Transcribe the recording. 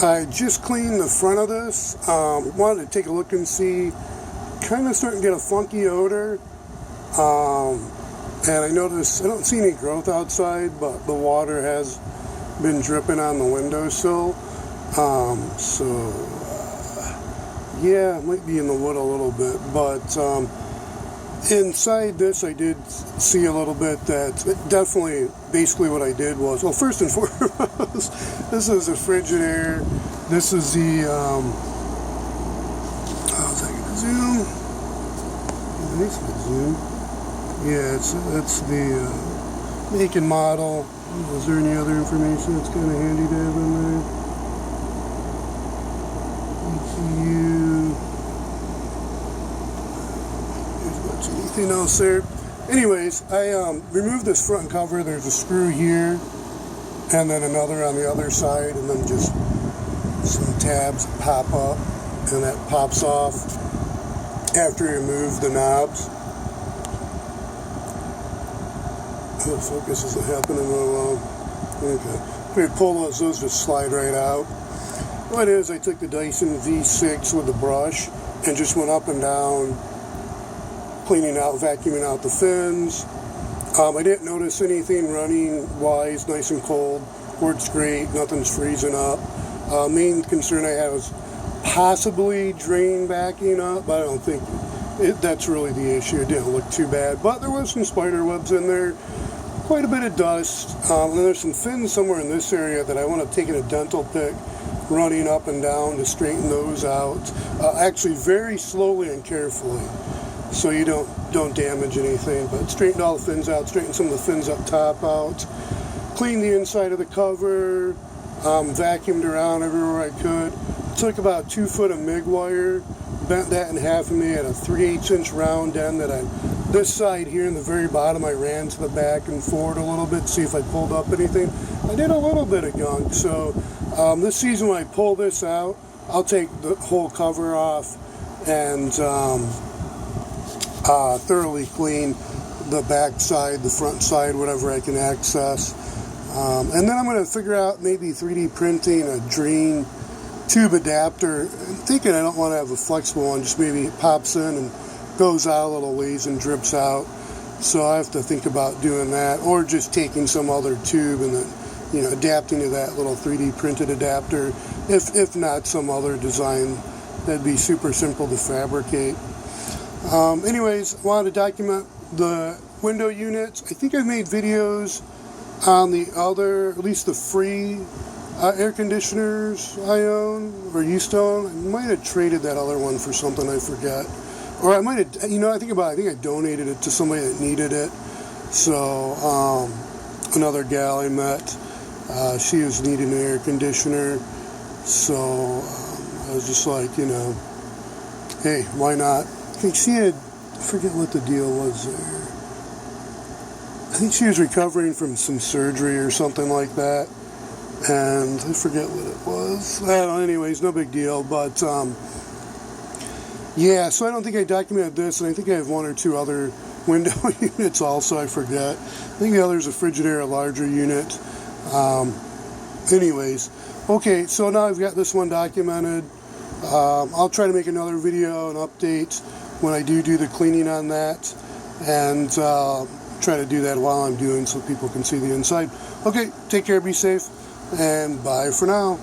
I just cleaned the front of this. Wanted to take a look and see. Kind of starting to get a funky odor. And I noticed I don't see any growth outside, but the water has been dripping on the windowsill. Yeah, it might be in the wood a little bit, but inside this I did see a little bit that definitely, basically what I did was, well, first and foremost, this is a Frigidaire. This is the, how's that going to zoom? Nice to zoom. Yeah, that's the make and model. Is there any other information that's kind of handy to have in there? Anything else there? Anyways, I removed this front cover. There's a screw here and then another on the other side, and then just some tabs pop up, and that pops off after you remove the knobs. The focus isn't happening real well. Okay. If we pull those just slide right out. What it is, I took the Dyson V6 with the brush and just went up and down, cleaning out, vacuuming out the fins. I didn't notice anything running wise, nice and cold. Works great, nothing's freezing up. Main concern I had was possibly drain backing up, but I don't think that's really the issue. It didn't look too bad, but there was some spider webs in there, quite a bit of dust, and there's some fins somewhere in this area that I want to take a dental pick, running up and down to straighten those out, actually very slowly and carefully, so you don't damage anything. But straightened all the fins out, straightened some of the fins up top out, cleaned the inside of the cover, vacuumed around everywhere I could. Took about 2 foot of MIG wire, bent that in half, and made a 3/8 inch round end that this side here in the very bottom, I ran to the back and forward a little bit to see if I pulled up anything. I did a little bit of gunk, so this season when I pull this out, I'll take the whole cover off and thoroughly clean the back side, the front side, whatever I can access. And then I'm going to figure out maybe 3D printing a drain tube adapter. I'm thinking I don't want to have a flexible one, just maybe it pops in and goes out a little ways and drips out. So I have to think about doing that, or just taking some other tube and then, adapting to that little 3D printed adapter. If not some other design, that'd be super simple to fabricate. Anyways, I wanted to document the window units. I think I've made videos on the other, at least the free air conditioners I own, or used to own. I might have traded that other one for something, I forget. Or I might have, I think I donated it to somebody that needed it. So, another gal I met, she was needing an air conditioner. So, I was just like, hey, why not? I think she had, I forget what the deal was there. I think she was recovering from some surgery or something like that. And I forget what it was. I don't know, anyways, no big deal. But, yeah, so I don't think I documented this, and I think I have 1 or 2 other window units also, I forget. I think the other is a Frigidaire, a larger unit. Anyways, okay, so now I've got this one documented. I'll try to make another video, an update, when I do the cleaning on that, and try to do that while I'm doing so people can see the inside. Okay, take care, be safe, and bye for now.